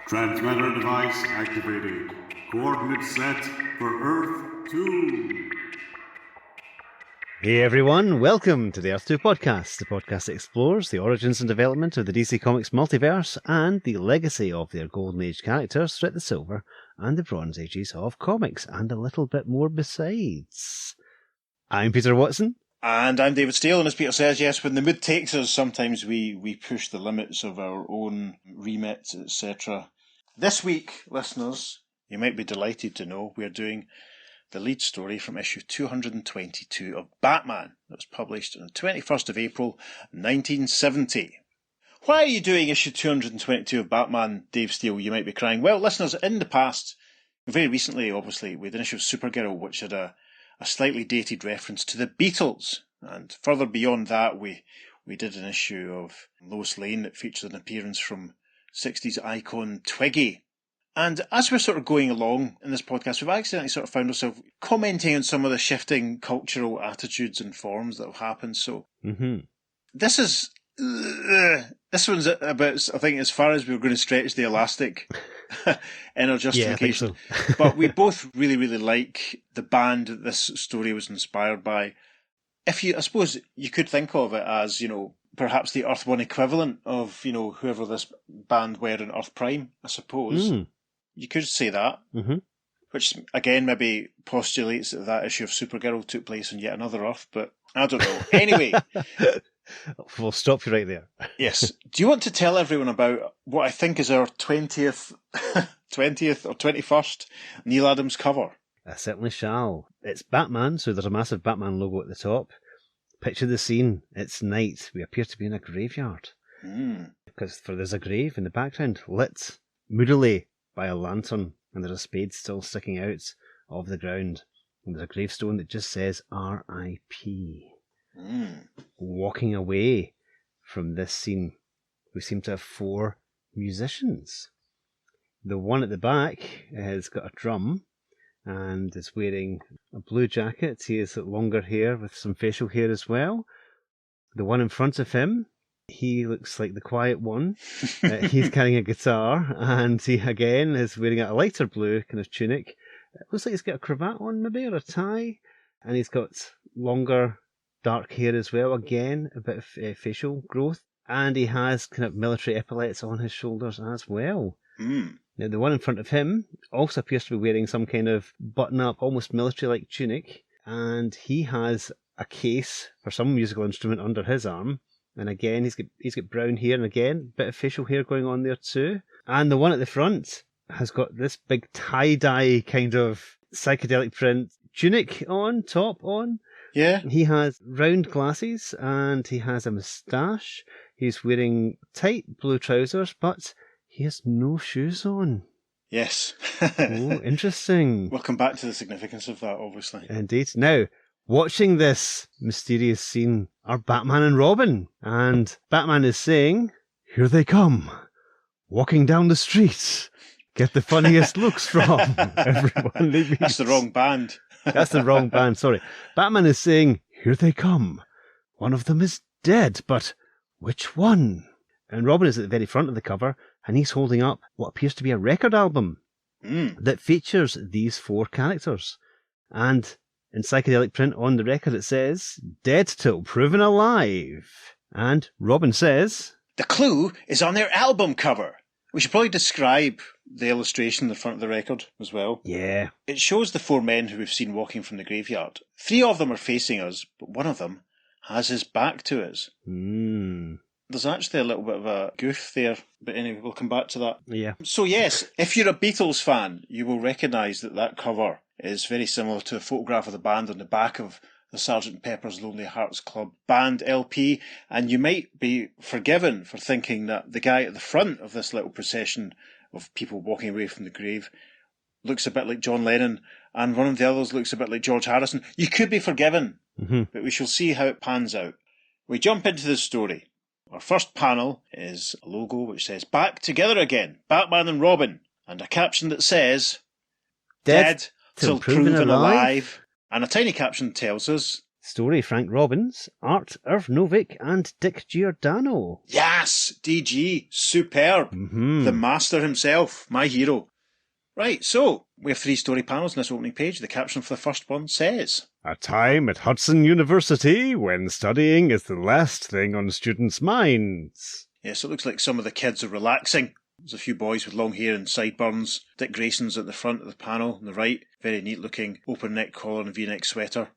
Transmitter device activated. Coordinates set for Earth 2. Hey everyone, welcome to the Earth 2 podcast, the podcast that explores the origins and development of the DC Comics multiverse and the legacy of their Golden Age characters throughout the Silver and the Bronze Ages of comics, and a little bit more besides. I'm Peter Watson. And I'm David Steele, and as Peter says, yes, when the mood takes us, sometimes we push the limits of our own remit, etc. This week, listeners, you might be delighted to know we're doing the lead story from issue 222 of Batman that was published on the 21st of April, 1970. Why are you doing issue 222 of Batman, Dave Steele, you might be crying? Well, listeners, in the past, very recently, obviously, we had an issue of Supergirl, which had a slightly dated reference to the Beatles. And further beyond that, we did an issue of Lois Lane that featured an appearance from 60s icon Twiggy. And as we're sort of going along in this podcast, we've accidentally sort of found ourselves commenting on some of the shifting cultural attitudes and forms that have happened. So this one's about, I think, as far as we were going to stretch the elastic in our justification. Yeah, I think so. But we both really, really like the band that this story was inspired by. I suppose you could think of it as, perhaps the Earth 1 equivalent of, whoever this band were in Earth Prime, I suppose. You could say that. Which, again, maybe postulates that issue of Supergirl took place on yet another Earth, but I don't know. Anyway. We'll stop you right there. Yes. Do you want to tell everyone about what I think is our 20th or 21st Neil Adams cover? I certainly shall. It's Batman, so there's a massive Batman logo at the top. Picture the scene. It's night. We appear to be in a graveyard. Because there's a grave in the background, lit moodily by a lantern, and there's a spade still sticking out of the ground. And there's a gravestone that just says R.I.P. Walking away from this scene, we seem to have four musicians. The one at the back has got a drum and is wearing a blue jacket. He has longer hair with some facial hair as well. The one in front of him, he looks like the quiet one. He's carrying a guitar, and he again is wearing a lighter blue kind of tunic. It looks like he's got a cravat on maybe, or a tie, and he's got longer dark hair as well, again, a bit of facial growth. And he has kind of military epaulets on his shoulders as well. Now, the one in front of him also appears to be wearing some kind of button-up, almost military-like tunic. And he has a case for some musical instrument under his arm. And again, he's got brown hair, and again, a bit of facial hair going on there too. And the one at the front has got this big tie-dye kind of psychedelic print tunic on, top on. Yeah. He has round glasses and he has a moustache. He's wearing tight blue trousers, but he has no shoes on. Yes. Oh, interesting. We'll come back to the significance of that, obviously. Indeed. Now, watching this mysterious scene are Batman and Robin. And Batman is saying, "Here they come, walking down the street. Get the funniest looks from everyone they meet." That's the wrong band. That's the wrong band, sorry. Batman is saying, "Here they come. One of them is dead, but which one?" And Robin is at the very front of the cover, and he's holding up what appears to be a record album that features these four characters. And in psychedelic print on the record it says, "Dead till proven alive." And Robin says, "The clue is on their album cover." We should probably describe the illustration in the front of the record as well. Yeah. It shows the four men who we've seen walking from the graveyard. Three of them are facing us, but one of them has his back to us. There's actually a little bit of a goof there, but anyway, we'll come back to that. Yeah. So yes, if you're a Beatles fan, you will recognise that cover is very similar to a photograph of the band on the back of the Sgt. Pepper's Lonely Hearts Club Band LP, and you might be forgiven for thinking that the guy at the front of this little procession of people walking away from the grave looks a bit like John Lennon, and one of the others looks a bit like George Harrison. You could be forgiven, but we shall see how it pans out. We jump into the story. Our first panel is a logo which says, "Back together again, Batman and Robin," and a caption that says, "Dead till proven alive." And a tiny caption tells us, Story Frank Robbins, art Irv Novick and Dick Giordano. Yes, DG, superb. The master himself, my hero. Right, so we have 3 story panels in this opening page. The caption for the first one says, A time at Hudson University when studying is the last thing on students' minds. Yes, it looks like some of the kids are relaxing. There's a few boys with long hair and sideburns. Dick Grayson's at the front of the panel on the right. Very neat looking open neck collar and V-neck sweater.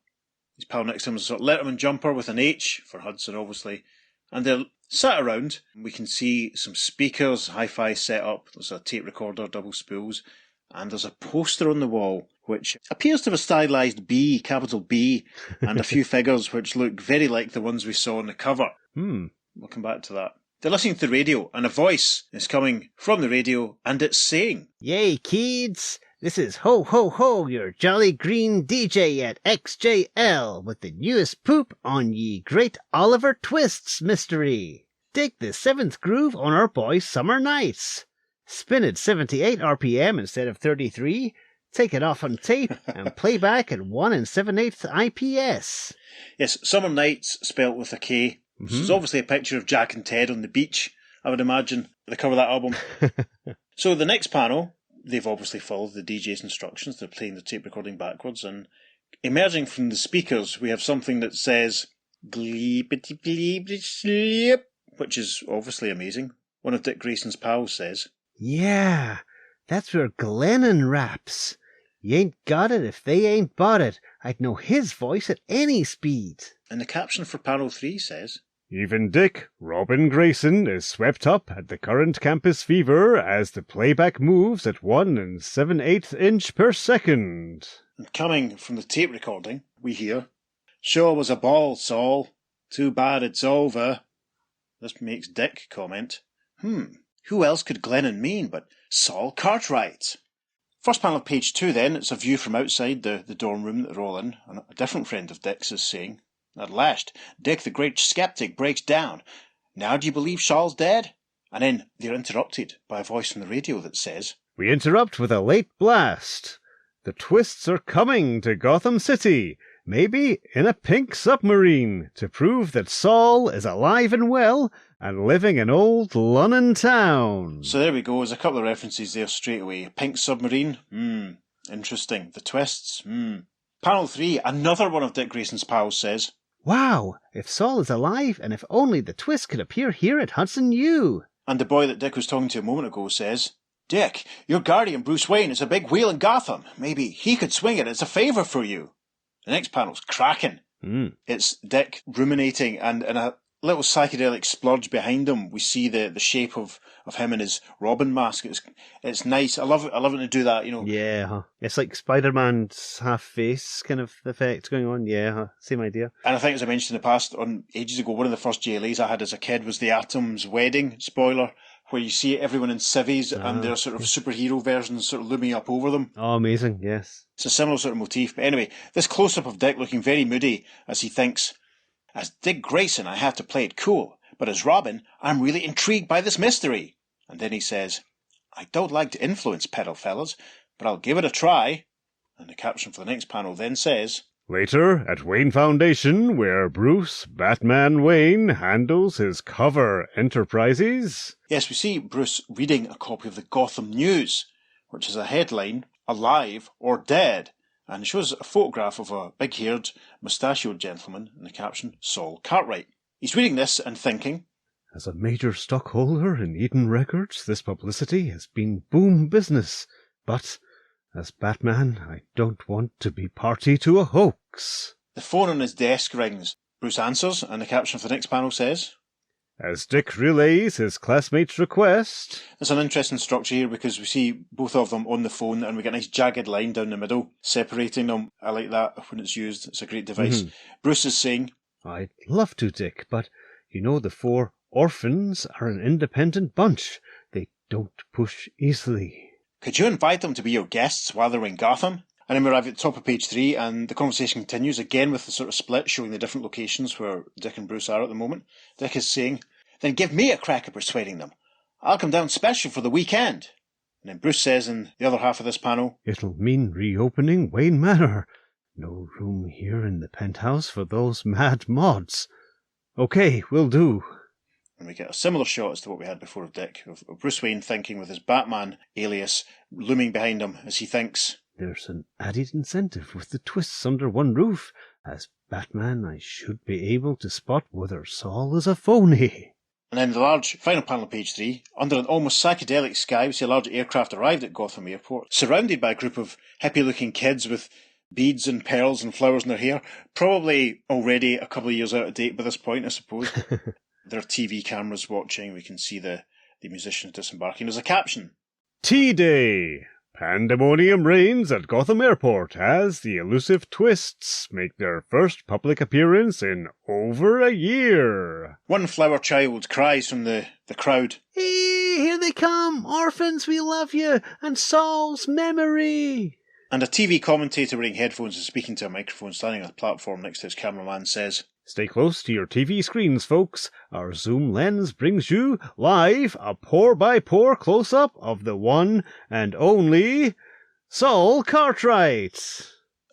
His pal next to him is a sort of Letterman jumper with an H, for Hudson obviously. And they're sat around. We can see some speakers, hi-fi set up. There's a tape recorder, double spools. And there's a poster on the wall which appears to have a stylised B, capital B, and a few figures which look very like the ones we saw on the cover. We'll come back to that. They're listening to the radio, and a voice is coming from the radio, and it's saying, Yay, kids! This is Ho Ho Ho, your jolly green DJ at XJL, with the newest poop on ye great Oliver Twists mystery. Dig the 7th groove on our boys' summer nights. Spin at 78 RPM instead of 33, take it off on tape, and play back at 1 7/8 IPS. Yes, Summer Nights, spelt with a K. This is obviously a picture of Jack and Ted on the beach, I would imagine, the cover of that album. So the next panel, they've obviously followed the DJ's instructions. They're playing the tape recording backwards, and emerging from the speakers, we have something that says, Gleepity bleepity sleep, which is obviously amazing. One of Dick Grayson's pals says, Yeah, that's where Glennon raps. You ain't got it if they ain't bought it. I'd know his voice at any speed. And the caption for panel 3 says, Even Dick, Robin Grayson, is swept up at the current campus fever as the playback moves at 1 7/8 inch per second. And coming from the tape recording, we hear, Sure was a ball, Saul. Too bad it's over. This makes Dick comment, Who else could Glennon mean but Saul Cartwright? First panel of page 2 then, it's a view from outside the dorm room that they're all in, and a different friend of Dick's is saying, At last, Dick the great skeptic breaks down. Now do you believe Saul's dead? And then they're interrupted by a voice from the radio that says, We interrupt with a late blast. The twists are coming to Gotham City, maybe in a pink submarine, to prove that Saul is alive and well and living in old Lunnon town. So there we go, there's a couple of references there straight away. Pink submarine, interesting. The twists, Panel 3, another one of Dick Grayson's pals says, Wow, if Saul is alive and if only the twist could appear here at Hudson U. And the boy that Dick was talking to a moment ago says, Dick, your guardian Bruce Wayne is a big wheel in Gotham. Maybe he could swing it as a favour for you. The next panel's cracking. It's Dick ruminating, and in a little psychedelic splurge behind him, we see the shape of him in his Robin mask. It's nice. I love it. I love it to do that, you know. Yeah, it's like Spider-Man's half-face kind of effect going on. Yeah, same idea. And I think, as I mentioned in the past, ages ago, one of the first JLAs I had as a kid was the Atom's Wedding, spoiler, where you see everyone in civvies and their sort of superhero versions sort of looming up over them. Oh, amazing, yes. It's a similar sort of motif. But anyway, this close-up of Dick looking very moody as he thinks, As Dick Grayson, I have to play it cool, but as Robin, I'm really intrigued by this mystery. And then he says, I don't like to influence pedal fellas, but I'll give it a try. And the caption for the next panel then says, Later, at Wayne Foundation, where Bruce, Batman Wayne, handles his cover enterprises. Yes, we see Bruce reading a copy of the Gotham News, which is a headline, Alive or Dead, and shows a photograph of a big-haired, mustachioed gentleman, and the caption, Saul Cartwright. He's reading this and thinking, As a major stockholder in Eden Records, this publicity has been boom business, but as Batman, I don't want to be party to a hoax. The phone on his desk rings. Bruce answers, and the caption for the next panel says, As Dick relays his classmate's request. There's an interesting structure here because we see both of them on the phone and we get a nice jagged line down the middle separating them. I like that when it's used. It's a great device. Bruce is saying, I'd love to, Dick, but you know the 4 orphans are an independent bunch. They don't push easily. Could you invite them to be your guests while they're in Gotham? And then we arrive at the top of page 3 and the conversation continues again with the sort of split showing the different locations where Dick and Bruce are at the moment. Dick is saying, Then give me a crack at persuading them. I'll come down special for the weekend. And then Bruce says in the other half of this panel, It'll mean reopening Wayne Manor. No room here in the penthouse for those mad mods. Okay, will do. And we get a similar shot as to what we had before of Dick, of Bruce Wayne thinking with his Batman alias looming behind him as he thinks. There's an added incentive with the twists under one roof. As Batman, I should be able to spot whether Saul is a phony. And then the large final panel of page 3, under an almost psychedelic sky, we see a large aircraft arrived at Gotham Airport, surrounded by a group of hippie-looking kids with beads and pearls and flowers in their hair, probably already a couple of years out of date by this point, I suppose. There are TV cameras watching, we can see the musicians disembarking. There's a caption. T-Day! Pandemonium reigns at Gotham Airport as the elusive Twists make their first public appearance in over a year. One flower child cries from the crowd. Hey, here they come! Orphans, we love you! And Saul's memory! And a TV commentator wearing headphones and speaking to a microphone standing on a platform next to his cameraman says, Stay close to your TV screens, folks. Our zoom lens brings you, live, a pour-by-pour close-up of the one and only Saul Cartwright.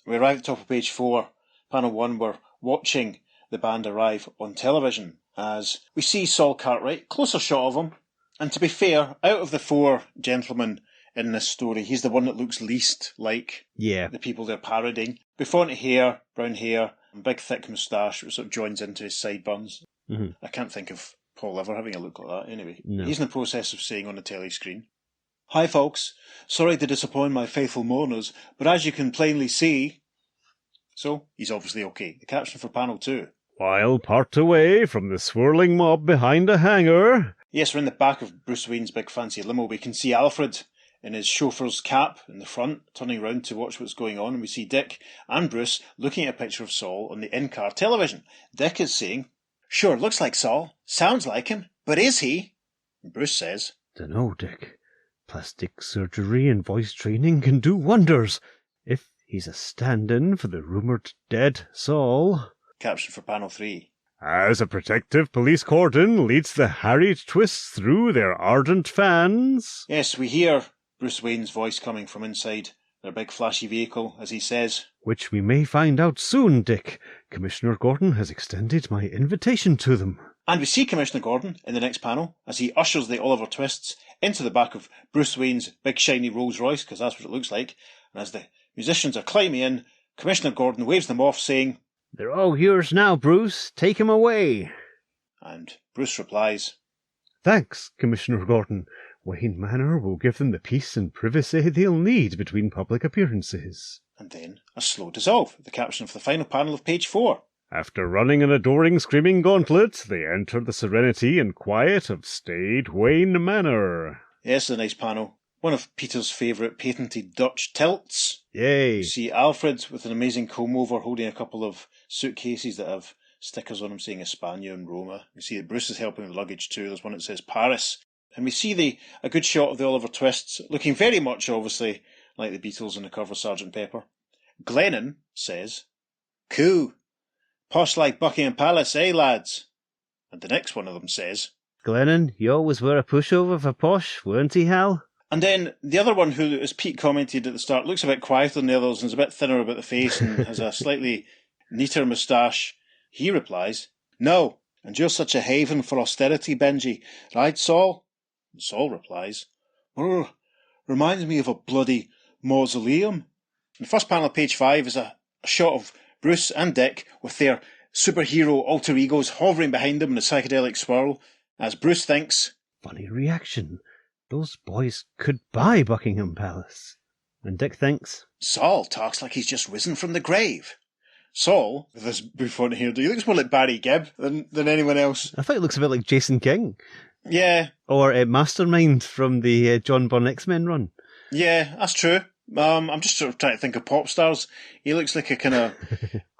We arrive at the top of page 4, panel 1, we're watching the band arrive on television as we see Saul Cartwright, closer shot of him, and to be fair, out of the 4 gentlemen in this story, he's the one that looks least like the people they're parodying. Before hair, brown hair, and big thick moustache which sort of joins into his sideburns. Mm-hmm. I can't think of Paul ever having a look like that anyway. No. He's in the process of saying on the telly screen, Hi folks, sorry to disappoint my faithful mourners, but as you can plainly see... So, he's obviously okay. The caption for panel 2. While part away from the swirling mob behind a hangar... Yes, we're in the back of Bruce Wayne's big fancy limo. We can see Alfred in his chauffeur's cap in the front, turning around to watch what's going on, and we see Dick and Bruce looking at a picture of Saul on the in-car television. Dick is saying, Sure, looks like Saul, sounds like him, but is he? And Bruce says, Dunno, Dick. Plastic surgery and voice training can do wonders. If he's a stand-in for the rumoured dead Saul... Caption for panel 3. As a protective police cordon leads the harried Twists through their ardent fans... Yes, we hear Bruce Wayne's voice coming from inside their big flashy vehicle as he says, Which we may find out soon, Dick. Commissioner Gordon has extended my invitation to them. And we see Commissioner Gordon in the next panel as he ushers the Oliver Twists into the back of Bruce Wayne's big shiny Rolls Royce, because that's what it looks like. And as the musicians are climbing in, Commissioner Gordon waves them off saying, They're all yours now, Bruce. Take 'em away. And Bruce replies, Thanks, Commissioner Gordon. Wayne Manor will give them the peace and privacy they'll need between public appearances. And then a slow dissolve, the caption for the final panel of page 4. After running an adoring screaming gauntlet, they enter the serenity and quiet of staid Wayne Manor. Yes, a nice panel. One of Peter's favourite patented Dutch tilts. Yay. You see Alfred with an amazing comb-over holding a couple of suitcases that have stickers on them saying España and Roma. You see that Bruce is helping with luggage too. There's one that says Paris. And we see a good shot of the Oliver Twists, looking very much, obviously, like the Beatles on the cover of Sgt. Pepper. Glennon says, Cool. Posh like Buckingham Palace, eh, lads? And the next one of them says, Glennon, you always were a pushover for posh, weren't he, Hal? And then the other one, who, as Pete commented at the start, looks a bit quieter than the others and is a bit thinner about the face and has a slightly neater moustache. He replies, No, and you're such a haven for austerity, Benji. Right, Saul? And Saul replies, reminds me of a bloody mausoleum. And the first panel of page 5 is a shot of Bruce and Dick with their superhero alter egos hovering behind them in a psychedelic swirl, as Bruce thinks, Funny reaction. Those boys could buy Buckingham Palace. And Dick thinks, Saul talks like he's just risen from the grave. Saul, with his bouffant hairdo, he looks more like Barry Gibb than anyone else. I thought it looks a bit like Jason King. Yeah. Or Mastermind from the John Byrne X-Men run. Yeah, that's true. I'm just sort of trying to think of pop stars. He looks like a kind of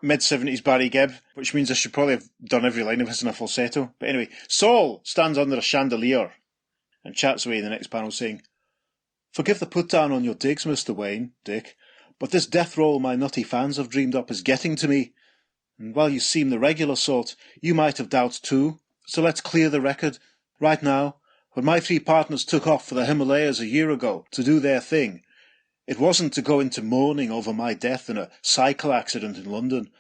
mid-70s Barry Gibb, which means I should probably have done every line of his in a falsetto. But anyway, Saul stands under a chandelier and chats away in the next panel saying, Forgive the put-down on your digs, Mr. Wayne, Dick, but this death roll my nutty fans have dreamed up is getting to me. And while you seem the regular sort, you might have doubts too. So let's clear the record. Right now, when my 3 partners took off for the Himalayas a year ago to do their thing, It wasn't to go into mourning over my death in a cycle accident in London.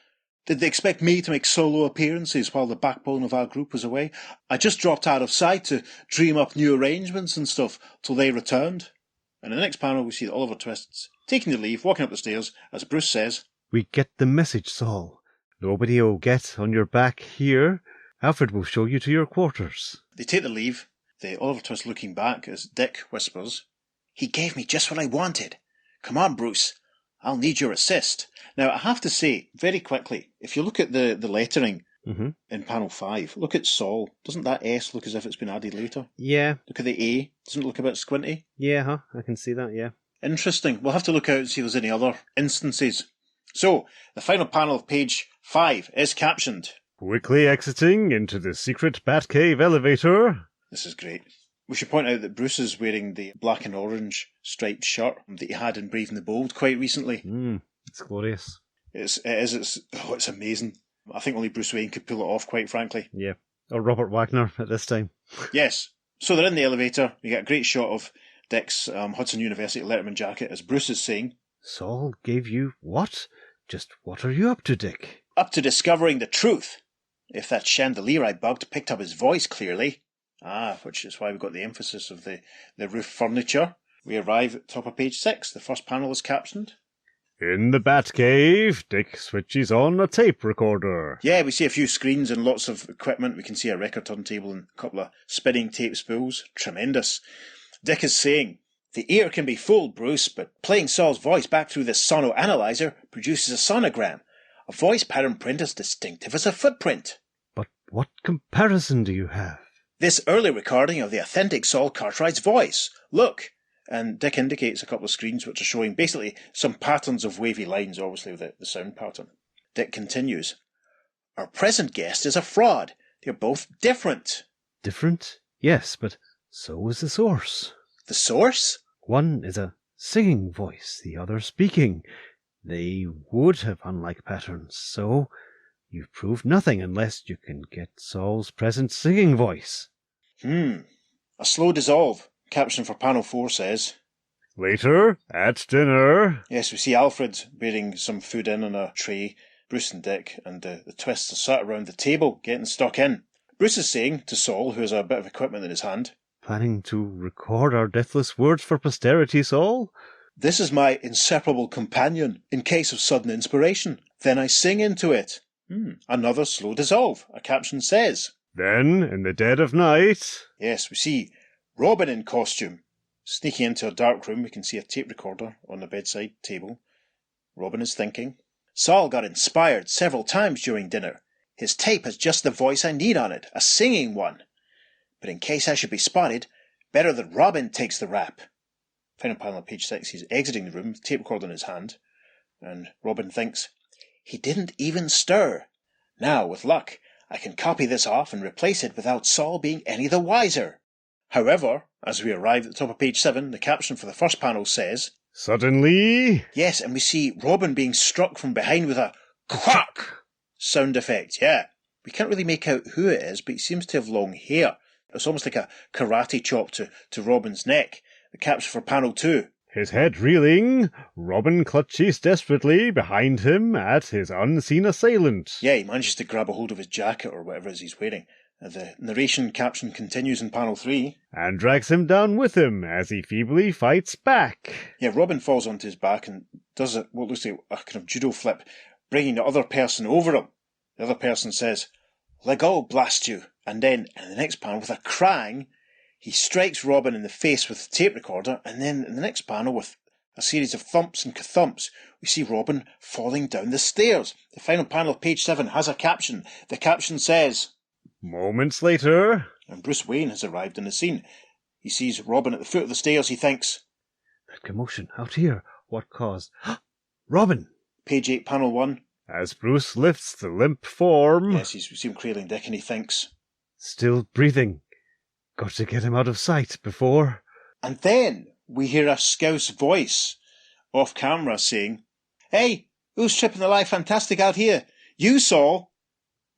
Did they expect me to make solo appearances while the backbone of our group was away? I just dropped out of sight to dream up new arrangements and stuff till they returned. And in the next panel we see that Oliver Twist's taking the leave, walking up the stairs, as Bruce says, "We get the message, Saul. Nobody'll get on your back here. Alfred will show you to your quarters." They take the leave, the Oliver Twist looking back as Dick whispers, "He gave me just what I wanted. Come on, Bruce. I'll need your assist." Now, I have to say, very quickly, if you look at the lettering in panel 5, look at Saul. Doesn't that S look as if it's been added later? Yeah. Look at the A. Doesn't it look a bit squinty? Yeah, I can see that, yeah. Interesting. We'll have to look out and see if there's any other instances. So, the final panel of page 5 is captioned, "Quickly exiting into the secret Batcave elevator." This is great. We should point out that Bruce is wearing the black and orange striped shirt that he had in Brave and the Bold quite recently. It's glorious. It's amazing. I think only Bruce Wayne could pull it off, quite frankly. Yeah. Or Robert Wagner at this time. Yes. So they're in the elevator. We get a great shot of Dick's Hudson University Letterman jacket as Bruce is saying, "Saul gave you what? Just what are you up to, Dick?" "Up to discovering the truth. If that chandelier I bugged picked up his voice clearly." Which is why we got the emphasis of the roof furniture. We arrive at top of page 6. The first panel is captioned. "In the Batcave, Dick switches on a tape recorder." Yeah, we see a few screens and lots of equipment. We can see a record turntable and a couple of spinning tape spools. Tremendous. Dick is saying, "The ear can be fooled, Bruce, but playing Saul's voice back through this sono-analyzer produces a sonogram. A voice pattern print as distinctive as a footprint. But what comparison do you have?" "This early recording of the authentic Saul Cartwright's voice. Look." And Dick indicates a couple of screens which are showing basically some patterns of wavy lines, obviously the sound pattern. Dick continues, "Our present guest is a fraud. They're both different." "Different? Yes, but so is the source." "The source?" "One is a singing voice, the other speaking. They would have unlike patterns, so you've proved nothing unless you can get Saul's present singing voice." A slow dissolve. Caption for panel 4 says, "Later, at dinner." Yes, we see Alfred bearing some food in on a tray. Bruce and Dick and the Twists are sat around the table, getting stuck in. Bruce is saying to Saul, who has a bit of equipment in his hand, "Planning to record our deathless words for posterity, Saul?" "This is my inseparable companion in case of sudden inspiration. Then I sing into it." Another slow dissolve. A caption says, "Then, in the dead of night." Yes, we see Robin in costume. Sneaking into a dark room, we can see a tape recorder on the bedside table. Robin is thinking, "Saul got inspired several times during dinner. His tape has just the voice I need on it, a singing one. But in case I should be spotted, better that Robin takes the rap." Final panel on page 6, he's exiting the room, tape recorder in his hand, and Robin thinks, "He didn't even stir. Now, with luck, I can copy this off and replace it without Saul being any the wiser." However, as we arrive at the top of page 7, the caption for the first panel says, "Suddenly..." Yes, and we see Robin being struck from behind with a quack sound effect. Yeah, we can't really make out who it is, but he seems to have long hair. It's almost like a karate chop to Robin's neck. The caption for panel 2. "His head reeling, Robin clutches desperately behind him at his unseen assailant." Yeah, he manages to grab a hold of his jacket or whatever it is he's wearing. The narration caption continues in panel 3. "And drags him down with him as he feebly fights back." Yeah, Robin falls onto his back and does what looks like a kind of judo flip, bringing the other person over him. The other person says, "Let go, blast you." And then, in the next panel, with a crying, he strikes Robin in the face with the tape recorder, and then in the next panel, with a series of thumps and ka-thumps, we see Robin falling down the stairs. The final panel of page 7 has a caption. The caption says, "Moments later..." And Bruce Wayne has arrived in the scene. He sees Robin at the foot of the stairs. He thinks, "That commotion out here, what caused... Robin!" Page 8, panel 1. As Bruce lifts the limp form... Yes, we see him cradling Dick, and he thinks, "Still breathing. Got to get him out of sight before..." And then we hear a Scouse voice off camera saying, "Hey, who's tripping the life fantastic out here? You, Saul?"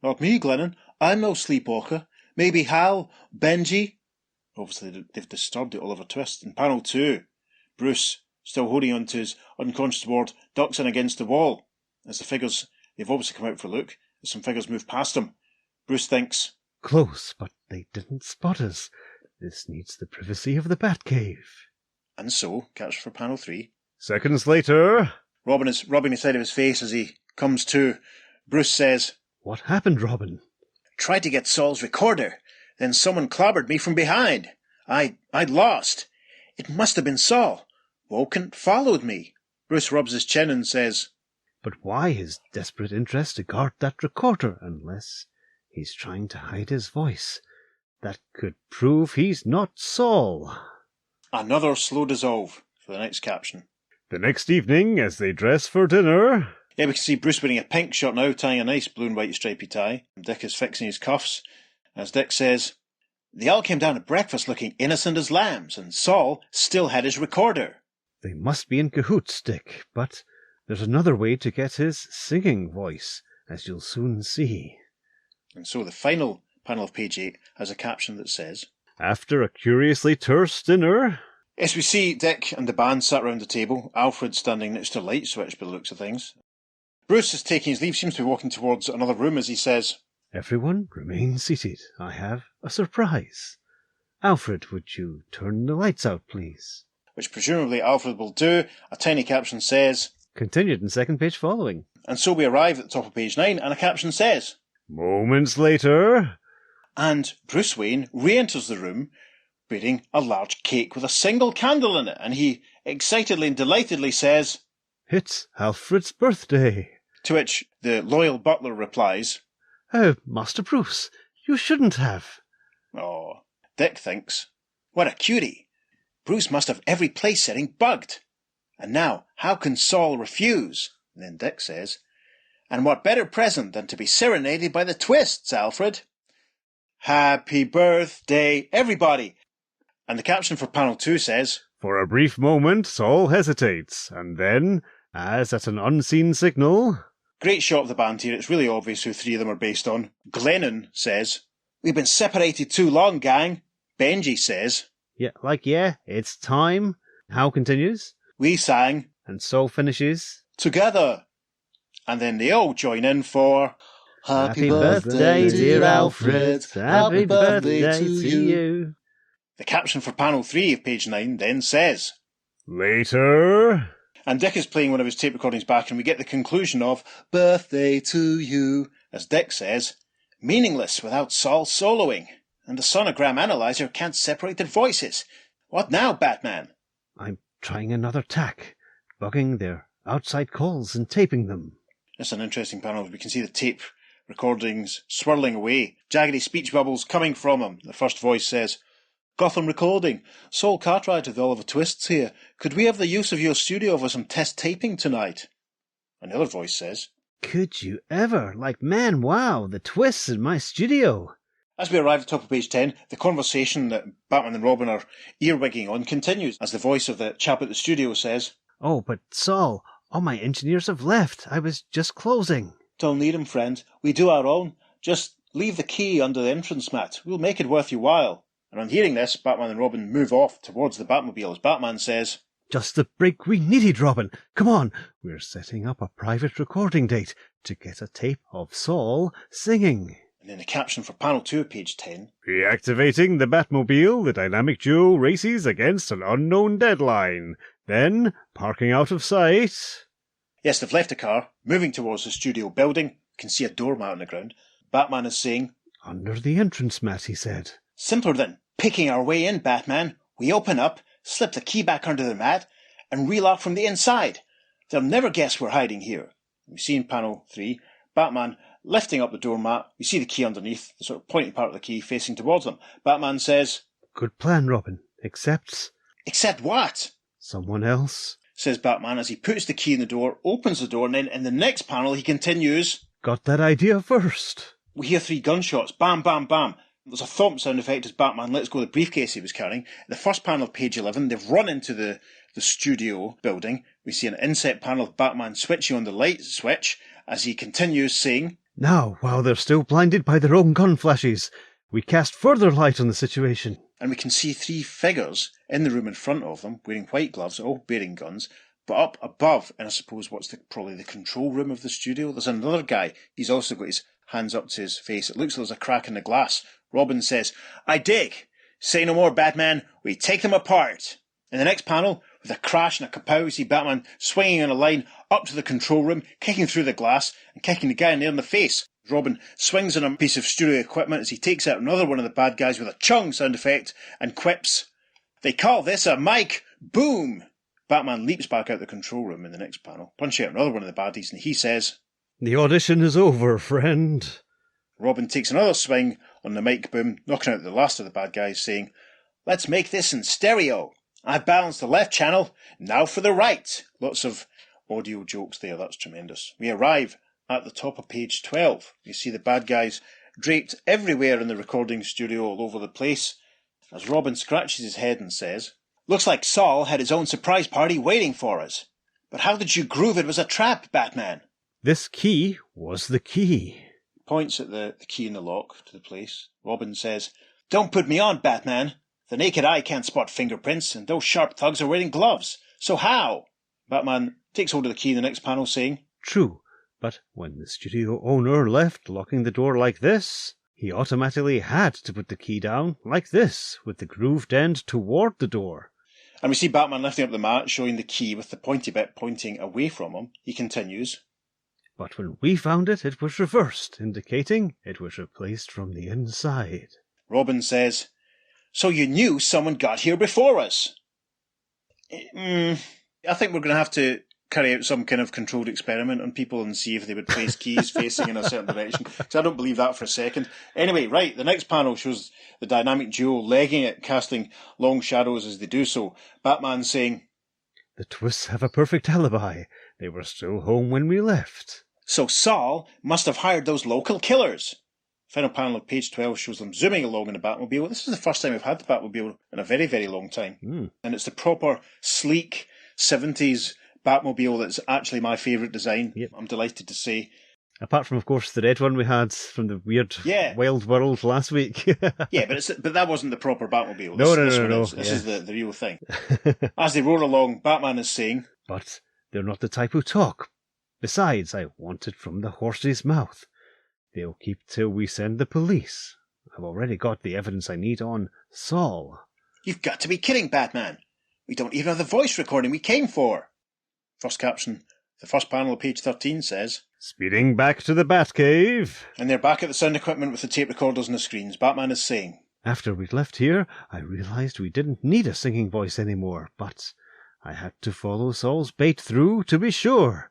"Not me, Glennon. I'm no sleepwalker. Maybe Hal, Benji." Obviously, they've disturbed the Oliver Twist. In panel 2, Bruce still holding on to his unconscious ward, ducks in against the wall. As the figures, they've obviously come out for a look, as some figures move past him. Bruce thinks, Close, but they didn't spot us. This needs the privacy of the Batcave. and so, catch for panel 3. Seconds later... Robin is rubbing the side of his face as he comes to. Bruce says, What happened, Robin? Tried to get Saul's recorder, then someone clobbered me from behind. I'd lost. It must have been Saul. Woken, followed me. Bruce rubs his chin and says, But why his desperate interest to guard that recorder, unless he's trying to hide his voice? That could prove he's not Saul. Another slow dissolve for the next caption. The next evening, as they dress for dinner... Yeah, we can see Bruce wearing a pink shirt now, tying a nice blue and white stripy tie. Dick is fixing his cuffs. As Dick says, They all came down to breakfast looking innocent as lambs, and Saul still had his recorder. They must be in cahoots, Dick, but there's another way to get his singing voice, as you'll soon see. And so the final panel of page 8 has a caption that says, After a curiously terse dinner... Yes, we see Dick and the band sat round the table, Alfred standing next to a light switch by the looks of things. Bruce is taking his leave, seems to be walking towards another room as he says, Everyone remain seated. I have a surprise. Alfred, would you turn the lights out, please? Which presumably Alfred will do. A tiny caption says, Continued in second page following. And so we arrive at the top of page 9, and a caption says, Moments later... And Bruce Wayne re-enters the room, bearing a large cake with a single candle in it, and he excitedly and delightedly says, It's Alfred's birthday. To which the loyal butler replies, Oh, Master Bruce, you shouldn't have. Oh, Dick thinks, what a cutie. Bruce must have every place setting bugged. And now, how can Saul refuse? And then Dick says, And what better present than to be serenaded by the twists, Alfred? Happy birthday, everybody. And the caption for panel 2 says, For a brief moment, Saul hesitates, and then, as at an unseen signal... Great shot of the band here, it's really obvious who 3 of them are based on. Glennon says, We've been separated too long, gang. Benji says, Yeah, it's time. Hal continues. We sang, And Saul finishes. Together. And then they all join in for... Happy birthday, dear Alfred. Happy birthday to you. The caption for panel 3 of page 9 then says, Later... And Dick is playing one of his tape recordings back, and we get the conclusion of Birthday to you, as Dick says, meaningless without Saul soloing, and the sonogram analyzer can't separate their voices. What now, Batman? I'm trying another tack, bugging their outside calls and taping them. It's an interesting panel. We can see the tape recordings swirling away, jaggedy speech bubbles coming from him. The first voice says, Gotham Recording. Saul Cartwright with Oliver Twists here. Could we have the use of your studio for some test taping tonight? Another voice says, Could you ever? Like, man, wow, the twists in my studio. As we arrive at the top of page 10, the conversation that Batman and Robin are earwigging on continues, as the voice of the chap at the studio says, Oh, but Saul, all my engineers have left. I was just closing. Don't need 'em, friend. We do our own. Just leave the key under the entrance mat. We'll make it worth your while. And on hearing this, Batman and Robin move off towards the Batmobile as Batman says, Just the break we needed, Robin. Come on. We're setting up a private recording date to get a tape of Saul singing. And in the caption for panel 2 of page 10, Reactivating the Batmobile, the dynamic duo races against an unknown deadline. Then, parking out of sight... Yes, they've left the car, moving towards the studio building. You can see a doormat on the ground. Batman is saying, Under the entrance mat, he said. Simpler than picking our way in, Batman. We open up, slip the key back under the mat, and relock from the inside. They'll never guess we're hiding here. We see in panel 3, Batman lifting up the doormat. We see the key underneath, the sort of pointy part of the key facing towards them. Batman says, Good plan, Robin. Except... Except what? Someone else. Says Batman as he puts the key in the door, opens the door, and then in the next panel he continues, Got that idea first. We hear 3 gunshots. Bam, bam, bam. There's a thump sound effect as Batman lets go of the briefcase he was carrying. The first panel of page 11, they've run into the studio building. We see an inset panel of Batman switching on the light switch as he continues saying, Now, while they're still blinded by their own gun flashes, We cast further light on the situation. And we can see 3 figures in the room in front of them, wearing white gloves, all bearing guns. But up above, and I suppose probably the control room of the studio, there's another guy. He's also got his hands up to his face. It looks like there's a crack in the glass. Robin says, "I dig. Say no more, Batman. We take them apart." In the next panel, with a crash and a kapow, we see Batman swinging on a line up to the control room, kicking through the glass and kicking the guy in there in the face. Robin swings on a piece of studio equipment as he takes out another one of the bad guys with a chung sound effect and quips, "They call this a mic. Boom!" Batman leaps back out the control room in the next panel, punching out another one of the baddies, and he says, "The audition is over, friend." Robin takes another swing on the mic boom, knocking out the last of the bad guys, saying, "Let's make this in stereo. I've balanced the left channel, now for the right." Lots of audio jokes there, that's tremendous. We arrive at the top of page 12. You see the bad guys draped everywhere in the recording studio all over the place, as Robin scratches his head and says, "Looks like Saul had his own surprise party waiting for us. But how did you groove it was a trap, Batman?" This key was the key. Points at the key in the lock to the place. Robin says, "Don't put me on, Batman. The naked eye can't spot fingerprints, and those sharp thugs are wearing gloves. So how?" Batman takes hold of the key in the next panel, saying, "True, but when the studio owner left, locking the door like this, he automatically had to put the key down like this, with the grooved end toward the door." And we see Batman lifting up the mat, showing the key with the pointy bit pointing away from him. He continues, "But when we found it, it was reversed, indicating it was replaced from the inside." Robin says, "So you knew someone got here before us?" I think we're going to have to carry out some kind of controlled experiment on people and see if they would place keys facing in a certain direction, because I don't believe that for a second. Anyway, right, the next panel shows the dynamic duo legging it, casting long shadows as they do so. Batman saying, "The Twists have a perfect alibi. They were still home when we left." "So Saul must have hired those local killers." Final panel of page 12 shows them zooming along in the Batmobile. This is the first time we've had the Batmobile in a very, very long time. And it's the proper, sleek 70s Batmobile that's actually my favourite design. Yep. I'm delighted to say. Apart from, of course, the red one we had from the weird Wild World last week. Yeah, but that wasn't the proper Batmobile. No. This is the real thing. As they roar along, Batman is saying, "But they're not the type who talk. Besides, I want it from the horse's mouth. They'll keep till we send the police. I've already got the evidence I need on Saul." "You've got to be kidding, Batman. We don't even have the voice recording we came for." First caption, the first panel of page 13 says, "Speeding back to the Batcave." And they're back at the sound equipment with the tape recorders and the screens. Batman is saying, "After we'd left here, I realised we didn't need a singing voice anymore, but I had to follow Saul's bait through to be sure.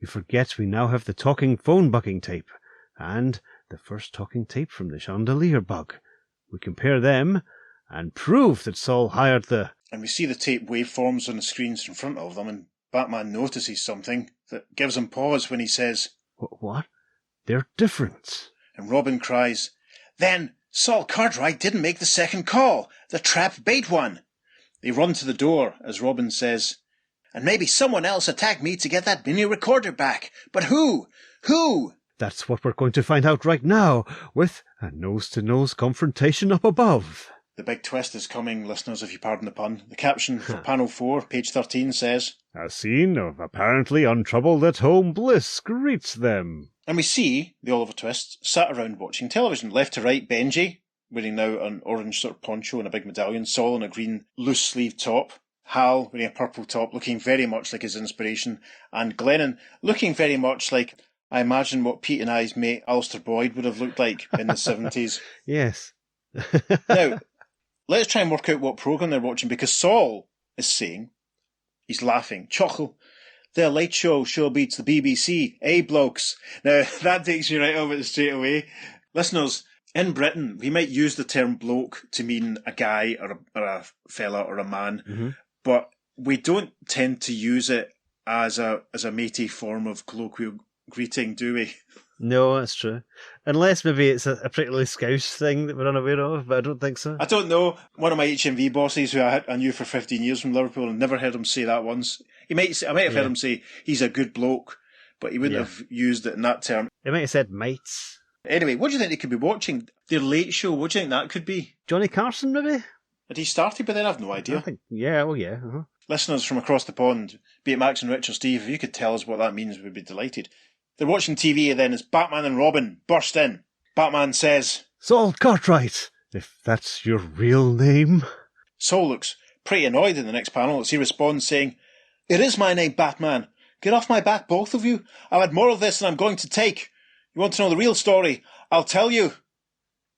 You forget we now have the talking phone bugging tape, and the first talking tape from the chandelier bug. We compare them and prove that Saul hired the..." And we see the tape waveforms on the screens in front of them, and Batman notices something that gives him pause when he says, What? They're different." And Robin cries, "Then Saul Cartwright didn't make the second call, the trap bait one." They run to the door as Robin says, "And maybe someone else attacked me to get that mini recorder back. But who? Who?" That's what we're going to find out right now, with a nose-to-nose confrontation up above. The big twist is coming, listeners, if you pardon the pun. The caption for panel 4, page 13 says, "A scene of apparently untroubled at-home bliss greets them." And we see the Oliver Twist sat around watching television. Left to right, Benji, wearing now an orange sort of poncho and a big medallion. Saul in a green loose-sleeved top. Hal wearing a purple top, looking very much like his inspiration. And Glennon looking very much like, I imagine, what Pete and I's mate Alistair Boyd would have looked like in the 70s. Yes. Now, let's try and work out what programme they're watching, because Saul is saying, he's laughing, chuckle, "The Late Show sure beats the BBC, eh, blokes?" Now, that takes you right over it straight away. Listeners, in Britain, we might use the term bloke to mean a guy or a fella or a man, but we don't tend to use it as a matey form of colloquial greeting, do we? No, that's true. Unless maybe it's a particularly Scouse thing that we're unaware of, but I don't think so. I don't know. One of my HMV bosses, who I knew for 15 years from Liverpool, and never heard him say that once. I might have heard him say he's a good bloke, but he wouldn't have used it in that term. He might have said mates. Anyway, what do you think they could be watching? Their late show, what do you think that could be? Johnny Carson, maybe? Had he started by then? I've no idea. I think, yeah, oh yeah. Uh-huh. Listeners from across the pond, be it Max and Rich or Steve, if you could tell us what that means, we'd be delighted. They're watching TV then as Batman and Robin burst in. Batman says, Saul Cartwright, if that's your real name. Saul looks pretty annoyed in the next panel as he responds saying, It is my name, Batman. Get off my back, both of you. I've had more of this than I'm going to take. You want to know the real story? I'll tell you.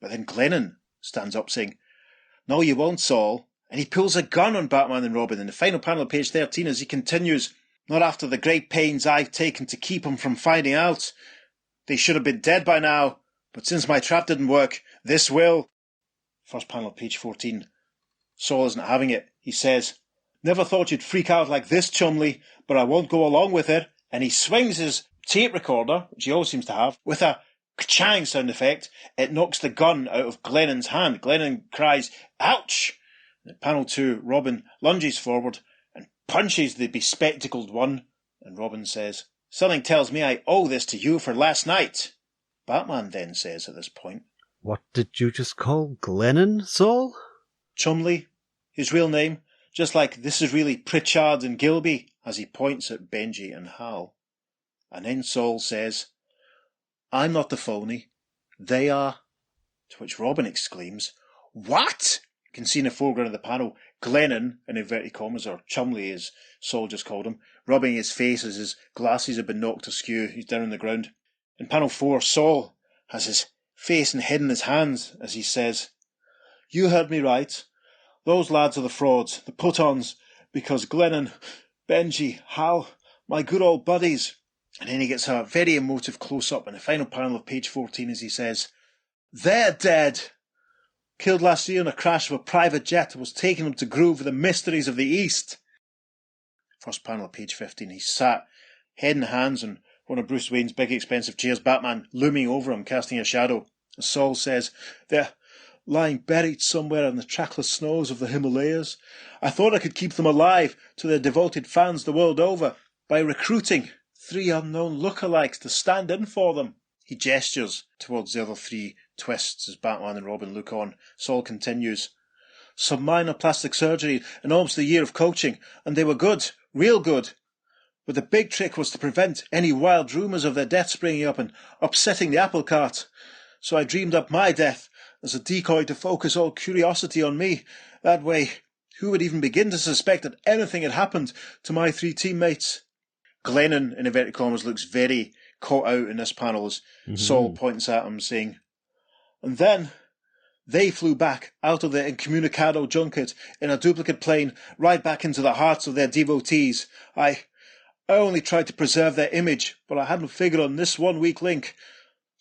But then Glennon stands up saying, No, you won't, Saul. And he pulls a gun on Batman and Robin in the final panel of page 13 as he continues, Not after the great pains I've taken to keep him from finding out. They should have been dead by now, but since my trap didn't work, this will. First panel of page 14. Saul isn't having it. He says, Never thought you'd freak out like this, Chumley, but I won't go along with it. And he swings his tape recorder, which he always seems to have, with a ka-chang sound effect. It knocks the gun out of Glennon's hand. Glennon cries, Ouch! And in panel 2, Robin lunges forward and punches the bespectacled one. And Robin says, Something tells me I owe this to you for last night. Batman then says at this point, What did you just call Glennon, Saul? Chumley, his real name, just like this is really Pritchard and Gilby, as he points at Benji and Hal. And then Saul says, I'm not the phony. They are. To which Robin exclaims, What? You can see in the foreground of the panel, Glennon, in inverted commas, or Chumley as Saul just called him, rubbing his face as his glasses have been knocked askew. He's down on the ground. In panel 4, Saul has his face and head in his hands as he says, You heard me right. Those lads are the frauds, the put-ons, because Glennon, Benji, Hal, my good old buddies. And then he gets a very emotive close-up in the final panel of page 14 as he says, They're dead. Killed last year in a crash of a private jet that was taking them to groove with the mysteries of the East. First panel of page 15, he's sat, head in hands, on one of Bruce Wayne's big expensive chairs, Batman looming over him, casting a shadow. As Saul says, They're lying buried somewhere in the trackless snows of the Himalayas. I thought I could keep them alive to their devoted fans the world over by recruiting 3 unknown lookalikes to stand in for them. He gestures towards the other 3 twists as Batman and Robin look on. Saul continues, Some minor plastic surgery and almost a year of coaching, and they were good, real good. But the big trick was to prevent any wild rumours of their death springing up and upsetting the apple cart. So I dreamed up my death as a decoy to focus all curiosity on me. That way, who would even begin to suspect that anything had happened to my 3 teammates? Glennon, in inverted commas, looks very caught out in this panel as Saul points at him saying, And then they flew back out of their incommunicado junket in a duplicate plane right back into the hearts of their devotees. I only tried to preserve their image, but I hadn't figured on this one weak link.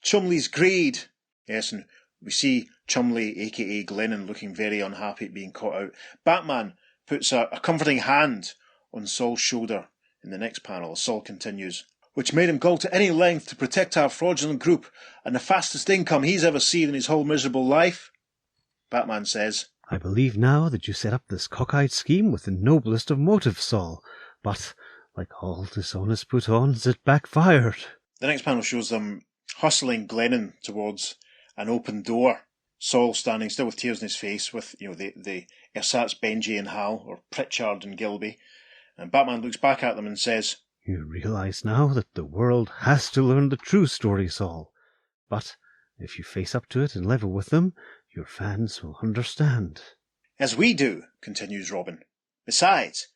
Chumley's greed. Yes, and we see Chumley, a.k.a. Glennon, looking very unhappy at being caught out. Batman puts a comforting hand on Saul's shoulder in the next panel as Saul continues, which made him go to any length to protect our fraudulent group and the fastest income he's ever seen in his whole miserable life. Batman says, I believe now that you set up this cockeyed scheme with the noblest of motives, Saul, but like all dishonest put-ons, it backfired. The next panel shows them hustling Glennon towards an open door. Saul standing still with tears in his face with, the ersatz Benji and Hal, or Pritchard and Gilby. And Batman looks back at them and says, You realize now that the world has to learn the true story, Saul. But if you face up to it and level with them, your fans will understand. As we do, continues Robin. Besides,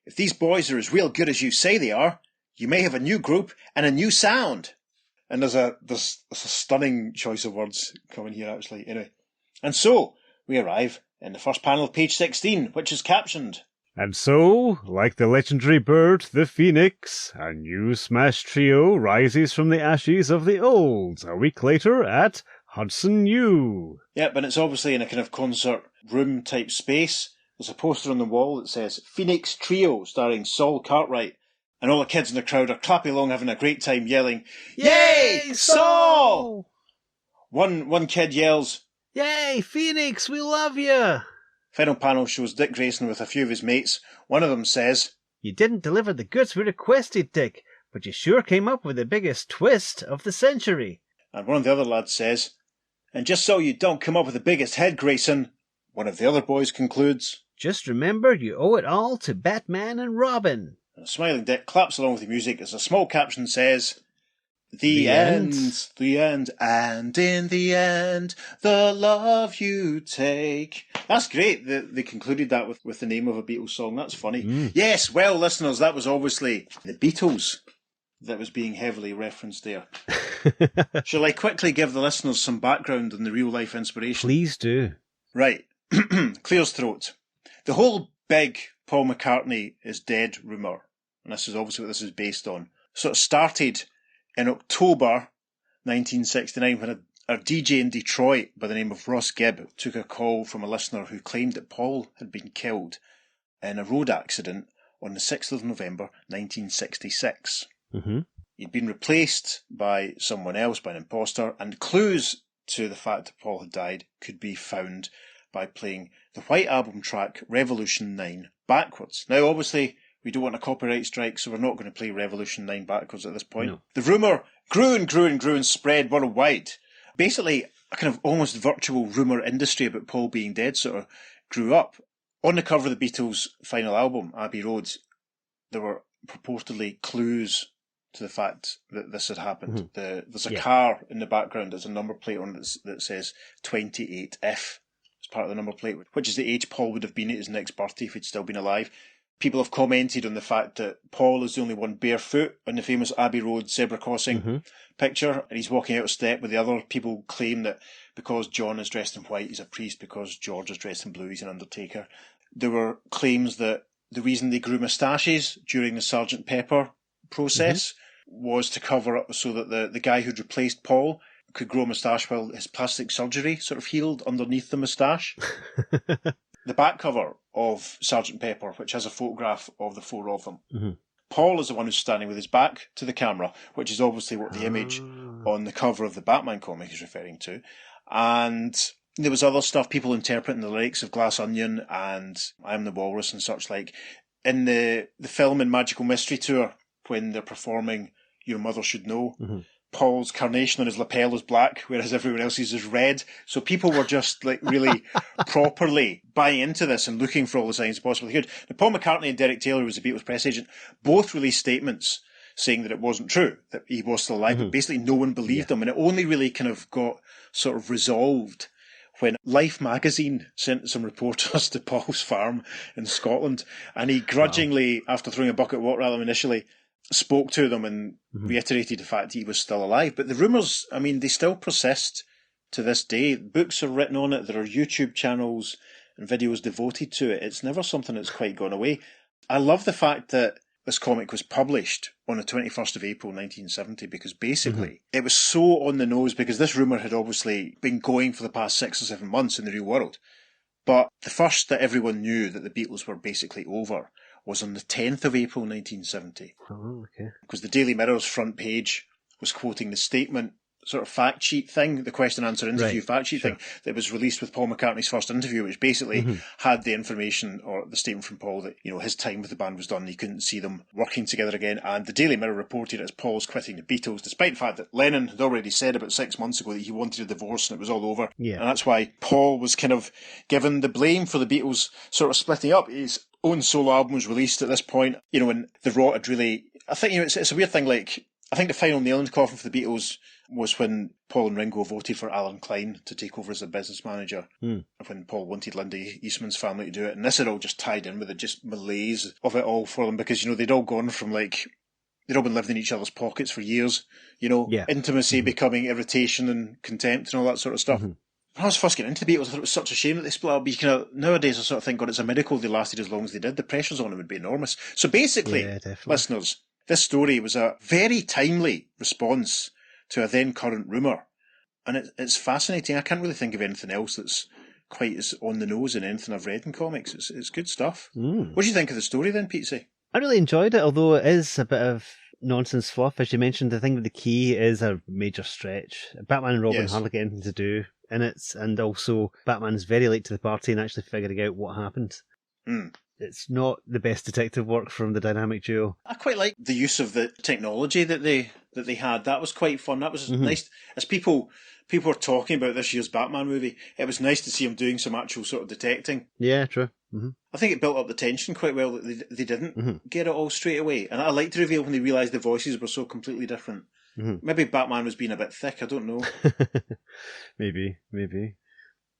if these boys are as real good as you say they are, you may have a new group and a new sound. And there's a stunning choice of words coming here, actually. Anyway. And so, we arrive in the first panel of page 16, which is captioned, And so, like the legendary bird, the phoenix, a new smash trio rises from the ashes of the old, a week later at Hudson U. Yep, and it's obviously in a kind of concert room type space. There's a poster on the wall that says Phoenix Trio, starring Saul Cartwright. And all the kids in the crowd are clapping along, having a great time, yelling, Yay, Saul! One kid yells, Yay, Phoenix, we love you! Final panel shows Dick Grayson with a few of his mates. One of them says, You didn't deliver the goods we requested, Dick, but you sure came up with the biggest twist of the century. And one of the other lads says, "And just so you don't come up with the biggest head, Grayson," one of the other boys concludes, "Just remember, you owe it all to Batman and Robin." And Smiling Dick claps along with the music as a small caption says, The end. The end, and in the end, the love you take. That's great. They concluded that with the name of a Beatles song. That's funny. Yes, well, listeners, that was obviously the Beatles that was being heavily referenced there. Shall I quickly give the listeners some background on the real-life inspiration? Please do. Right. Clear's throat. The whole big Paul McCartney is dead rumour, and this is obviously what this is based on, sort of started in October 1969 when a DJ in Detroit by the name of Ross Gibb took a call from a listener who claimed that Paul had been killed in a road accident on the 6th of November 1966. Mm-hmm. He'd been replaced by someone else, by an imposter, and clues to the fact that Paul had died could be found by playing the White Album track Revolution 9 backwards. Now, obviously, we don't want a copyright strike, so we're not going to play Revolution 9 backwards at this point. No. The rumour grew and grew and grew and spread worldwide. Basically, a kind of almost virtual rumour industry about Paul being dead sort of grew up. On the cover of the Beatles' final album, Abbey Road, there were purportedly clues to the fact that this had happened. Mm-hmm. There's a car in the background, there's a number plate on it that says 28F as part of the number plate, which is the age Paul would have been at his next birthday if he'd still been alive. People have commented on the fact that Paul is the only one barefoot on the famous Abbey Road zebra crossing picture, and he's walking out of step with the other. People claim that because John is dressed in white, he's a priest, because George is dressed in blue, he's an undertaker. There were claims that the reason they grew moustaches during the Sgt. Pepper process was to cover up so that the guy who'd replaced Paul could grow a moustache while his plastic surgery sort of healed underneath the moustache. The back cover of Sgt. Pepper, which has a photograph of the four of them. Paul is the one who's standing with his back to the camera, which is obviously what the image on the cover of the Batman comic is referring to. And there was other stuff, people interpreting the lyrics of Glass Onion and I Am the Walrus and such like. In the film in Magical Mystery Tour, when they're performing Your Mother Should Know, Paul's carnation on his lapel is black, whereas everyone else's is red. So people were just like really properly buying into this and looking for all the signs possible they could. Now, Paul McCartney and Derek Taylor, who was the Beatles press agent, both released statements saying that it wasn't true, that he was still alive, but basically no one believed them. And it only really kind of got sort of resolved when Life magazine sent some reporters to Paul's farm in Scotland, and he grudgingly, after throwing a bucket of water at them initially, spoke to them and reiterated the fact he was still alive. But the rumours, I mean, they still persist to this day. Books are written on it, there are YouTube channels and videos devoted to it. It's never something that's quite gone away. I love the fact that this comic was published on the 21st of April 1970, because basically it was so on the nose, because this rumour had obviously been going for the past 6 or 7 months in the real world. But the first that everyone knew that the Beatles were basically over was on the 10th of April 1970. Oh, okay. Because the Daily Mirror's front page was quoting the statement, sort of fact sheet thing, the question answer interview fact sheet thing that was released with Paul McCartney's first interview, which basically had the information or the statement from Paul that, you know, his time with the band was done, he couldn't see them working together again. And the Daily Mirror reported it as Paul's quitting the Beatles, despite the fact that Lennon had already said about 6 months ago that he wanted a divorce and it was all over. Yeah. And that's why Paul was kind of given the blame for the Beatles sort of splitting up. His own solo album was released at this point, you know, and the rot had really, I think, you know, it's a weird thing, like, I think the final nail in the coffin for the Beatles was when Paul and Ringo voted for Alan Klein to take over as a business manager, when Paul wanted Linda Eastman's family to do it. And this had all just tied in with the just malaise of it all for them, because, you know, they'd all gone from, like, they'd all been living in each other's pockets for years, you know, intimacy becoming irritation and contempt and all that sort of stuff. When I was first getting into the Beatles, I thought it was such a shame that they split up. But you can, nowadays I sort of think, God, it's a miracle they lasted as long as they did. The pressures on them would be enormous. So basically, listeners, this story was a very timely response to a then current rumour. And it's fascinating. I can't really think of anything else that's quite as on the nose in anything I've read in comics. It's good stuff. What do you think of the story then, Pete? I really enjoyed it, although it is a bit of nonsense fluff. As you mentioned, I think the key is a major stretch. Batman and Robin hardly get anything to do in it, and also Batman's very late to the party and actually figuring out what happened. It's not the best detective work from the dynamic duo. I quite like the use of the technology that they that they had. That was quite fun. That was nice. As people were talking about this year's Batman movie, it was nice to see him doing some actual sort of detecting. Yeah, true. I think it built up the tension quite well that they didn't get it all straight away. And I liked the reveal when they realised the voices were so completely different. Maybe Batman was being a bit thick, I don't know. Maybe.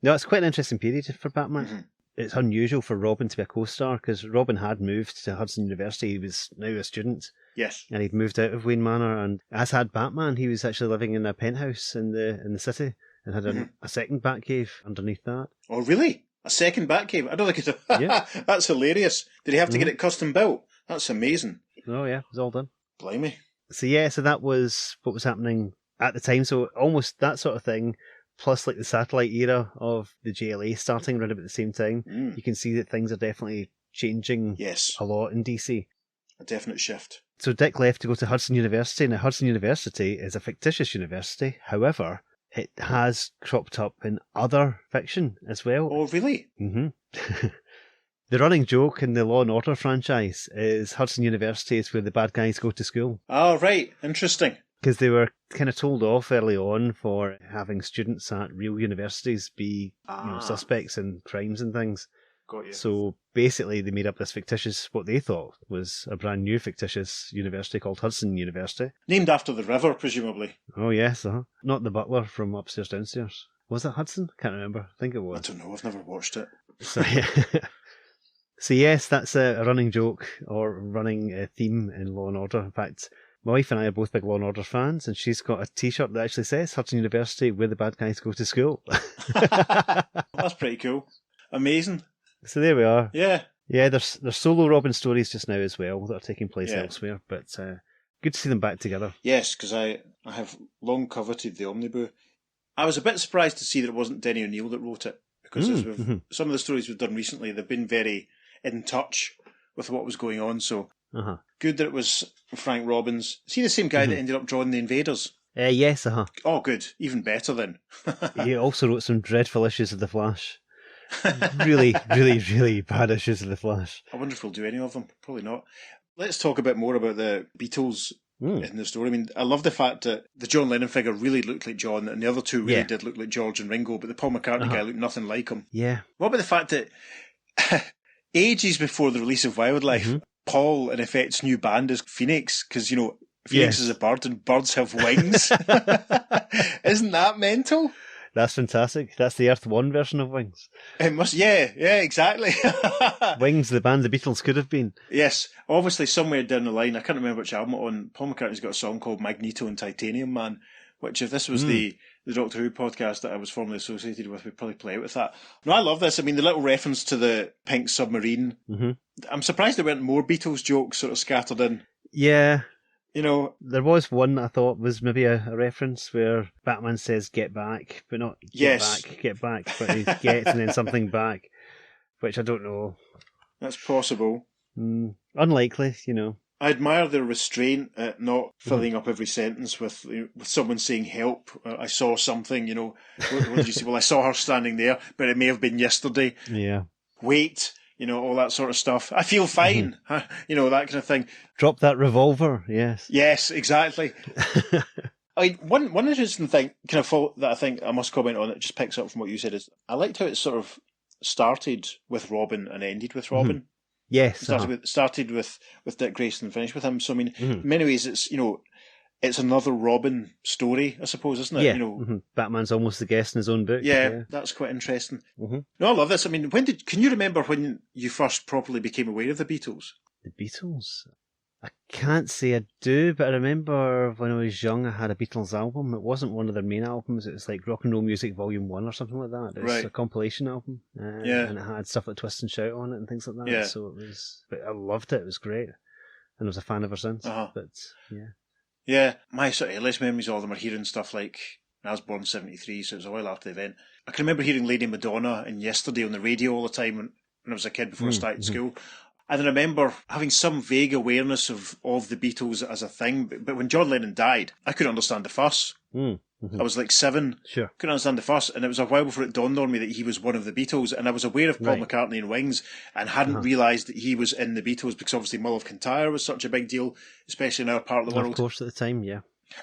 No, it's quite an interesting period for Batman. It's unusual for Robin to be a co-star, because Robin had moved to Hudson University. He was now a student. Yes. And he'd moved out of Wayne Manor, and as had Batman, he was actually living in a penthouse in the city and had a second Batcave underneath that. Oh, really? A second Batcave? I don't think it's a... That's hilarious. Did he have to get it custom built? That's amazing. Oh, yeah, it was all done. Blimey. So, so that was what was happening at the time. So, almost that sort of thing, plus like the satellite era of the JLA starting around about the same time. You can see that things are definitely changing a lot in DC. A definite shift. So Dick left to go to Hudson University. Now, Hudson University is a fictitious university. However, it has cropped up in other fiction as well. Oh, really? The running joke in the Law and Order franchise is Hudson University is where the bad guys go to school. Oh, right. Interesting. Because they were kind of told off early on for having students at real universities be suspects in crimes and things. Got you. So basically they made up this fictitious, what they thought was a brand new fictitious university called Hudson University. Named after the river, presumably. Oh yes, not the butler from Upstairs Downstairs. Was it Hudson? Can't remember. I think it was. I don't know, I've never watched it. So yes, that's a running joke or running theme in Law and Order. In fact, my wife and I are both big Law and Order fans, and she's got a T-shirt that actually says Hudson University, where the bad guys go to school. That's pretty cool. Amazing. So there we are. Yeah. Yeah, there's solo Robin stories just now as well that are taking place elsewhere, but good to see them back together. Yes, because I have long coveted the Omnibus. I was a bit surprised to see that it wasn't Denny O'Neil that wrote it, because some of the stories we've done recently, they've been very in touch with what was going on, so good that it was Frank Robbins. Is he the same guy that ended up drawing The Invaders? Yes, Oh, good. Even better then. He also wrote some dreadful issues of The Flash. Really, really, really bad issues of The Flash. I wonder if we'll do any of them. Probably not. Let's talk a bit more about the Beatles in the story. I mean, I love the fact that the John Lennon figure really looked like John, and the other two really did look like George and Ringo, but the Paul McCartney guy looked nothing like him. Yeah. What about the fact that ages before the release of Wildlife, Paul, in effect's new band is Phoenix, because, you know, Phoenix is a bird and birds have wings. Isn't that mental? That's fantastic. That's the Earth One version of Wings. It must, yeah, exactly. Wings, the band the Beatles could have been. Yes, obviously somewhere down the line, I can't remember which album on, Paul McCartney's got a song called Magneto and Titanium Man, which if this was the Doctor Who podcast that I was formerly associated with, we'd probably play out with that. No, I love this. I mean, the little reference to the pink submarine. I'm surprised there weren't more Beatles jokes sort of scattered in. Yeah. You know, there was one I thought was maybe a reference where Batman says "get back," but not "get back," but he gets and then something back, which I don't know. That's possible. Unlikely, you know. I admire their restraint at not filling up every sentence with someone saying "help." I saw something. You know, what did you say? Well, I saw her standing there, but it may have been yesterday. Yeah. Wait. You know, all that sort of stuff. I feel fine. You know, that kind of thing. Drop that revolver, yes. Yes, exactly. I mean, one interesting thing that I think I must comment on, it just picks up from what you said, is I liked how it sort of started with Robin and ended with Robin. Yes. Started with Dick Grayson and finished with him. So, I mean, in many ways, it's, you know, it's another Robin story, I suppose, isn't it? Yeah. You know, Batman's almost the guest in his own book. Yeah, that's quite interesting. No, I love this. I mean, can you remember when you first properly became aware of the Beatles? The Beatles? I can't say I do, but I remember when I was young, I had a Beatles album. It wasn't one of their main albums. It was like Rock and Roll Music Volume 1 or something like that. It was a compilation album. And it had stuff like Twist and Shout on it and things like that. Yeah. So it was, but I loved it. It was great. And I was a fan ever since. But yeah. Yeah, my sort of earliest memories of them are hearing stuff like, I was born in 73, so it was a while after the event. I can remember hearing Lady Madonna and Yesterday on the radio all the time when I was a kid before I started school. And I remember having some vague awareness of the Beatles as a thing, but when John Lennon died, I couldn't understand the fuss. I was like 7. Sure. Couldn't understand the fuss, and it was a while before it dawned on me that he was one of the Beatles, and I was aware of Paul McCartney and Wings, and hadn't realised that he was in the Beatles, because obviously Mull of Kintyre was such a big deal, especially in our part of the world. Of course, at the time, yeah.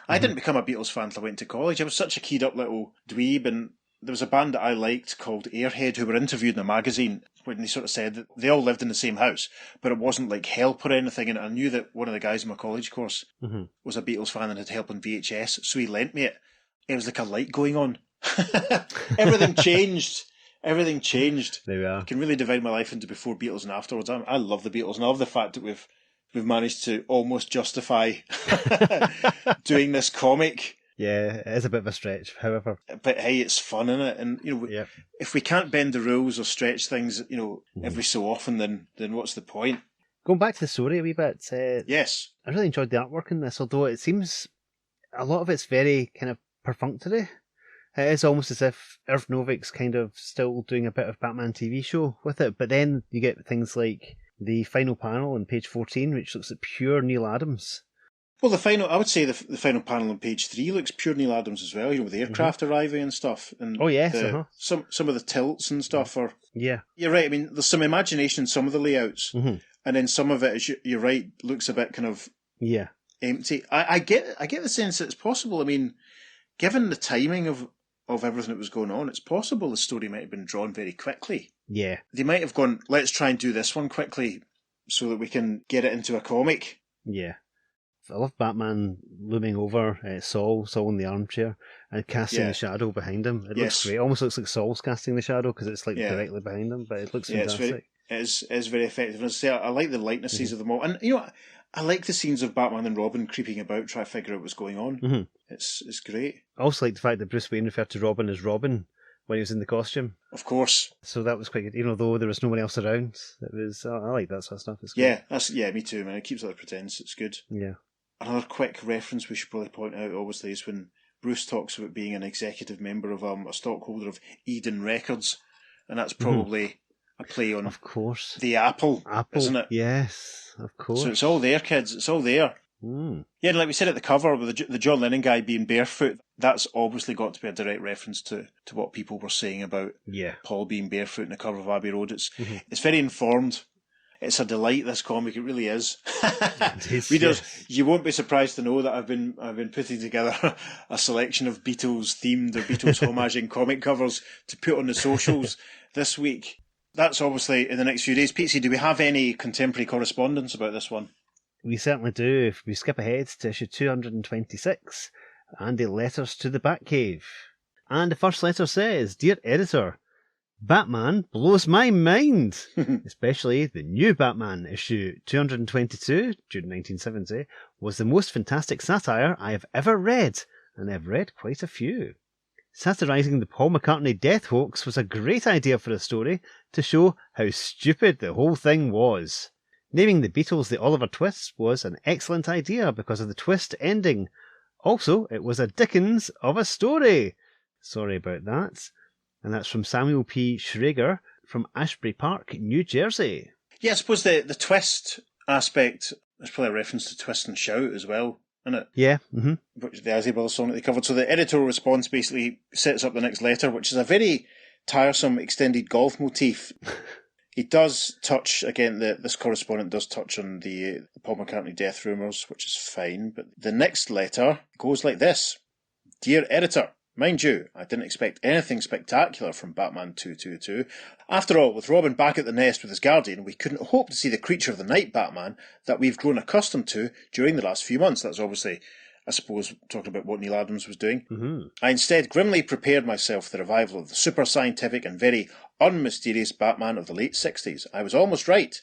I didn't become a Beatles fan until I went to college. I was such a keyed up little dweeb, and there was a band that I liked called Airhead who were interviewed in a magazine when they sort of said that they all lived in the same house, but it wasn't like help or anything, and I knew that one of the guys in my college course was a Beatles fan and had help on VHS, so he lent me it. It was like a light going on. Everything changed. Everything changed. There we are. I can really divide my life into before Beatles and afterwards. I love the Beatles, and I love the fact that we've managed to almost justify doing this comic. Yeah, it is a bit of a stretch, however. But hey, it's fun, isn't it? And if we can't bend the rules or stretch things, every so often, then what's the point? Going back to the story a wee bit, yes, I really enjoyed the artwork in this, although it seems a lot of it's very kind of perfunctory. It is almost as if Irv Novic's kind of still doing a bit of Batman TV show with it, but then you get things like the final panel on page 14, which looks at pure Neil Adams. Well, I would say the final panel on page 3 looks pure Neil Adams as well, with the aircraft arriving and stuff. And oh, yes, some of the tilts and stuff are... Yeah. You're right, I mean, there's some imagination in some of the layouts, and then some of it, you're right, looks a bit kind of empty. I get the sense that it's possible, I mean, given the timing of everything that was going on, it's possible the story might have been drawn very quickly. Yeah. They might have gone, let's try and do this one quickly so that we can get it into a comic. Yeah. I love Batman looming over Saul in the armchair and casting the shadow behind him. It looks great. It almost looks like Saul's casting the shadow because it's like directly behind him, but it looks fantastic. It is very effective. And as I say, I like the likenesses of them all. And, I like the scenes of Batman and Robin creeping about, trying to figure out what's going on. It's great. I also like the fact that Bruce Wayne referred to Robin as Robin when he was in the costume. Of course. So that was quite good, even though there was no one else around. It was. I like that sort of stuff. It's good. Me too, man. It keeps it like pretense. It's good. Yeah. Another quick reference we should probably point out, obviously, is when Bruce talks about being an executive member of a stockholder of Eden Records, and that's probably a play on, of course, the Apple, isn't it? Yes, of course. So it's all there, kids. It's all there. Yeah, and like we said at the cover, with the John Lennon guy being barefoot, that's obviously got to be a direct reference to what people were saying about Paul being barefoot in the cover of Abbey Road. It's very informed. It's a delight, this comic. It really is. Readers, you won't be surprised to know that I've been putting together a selection of Beatles themed or Beatles homaging comic covers to put on the socials this week. That's obviously in the next few days. Pete, do we have any contemporary correspondence about this one? We certainly do. If we skip ahead to issue 226, and the letters to the Batcave. And the first letter says, Dear Editor, Batman blows my mind, especially the new Batman, issue 222, June 1970, was the most fantastic satire I have ever read, and I've read quite a few. Satirising the Paul McCartney death hoax was a great idea for a story to show how stupid the whole thing was. Naming the Beatles the Oliver Twist was an excellent idea because of the twist ending. Also, it was a Dickens of a story. Sorry about that. And that's from Samuel P. Schrager from Ashbury Park, New Jersey. Yeah, I suppose the twist aspect is probably a reference to Twist and Shout as well, isn't it? Yeah. Which is the Ozzy Brothers song that they covered. So the editorial response basically sets up the next letter, which is a very tiresome extended golf motif. It does touch, again, this correspondent does touch on the Paul McCartney death rumours, which is fine. But the next letter goes like this. Dear Editor, mind you, I didn't expect anything spectacular from Batman 222. After all, with Robin back at the nest with his guardian, we couldn't hope to see the creature of the night Batman that we've grown accustomed to during the last few months. That's obviously, I suppose, talking about what Neil Adams was doing. I instead grimly prepared myself for the revival of the super-scientific and very unmysterious Batman of the late 60s. I was almost right.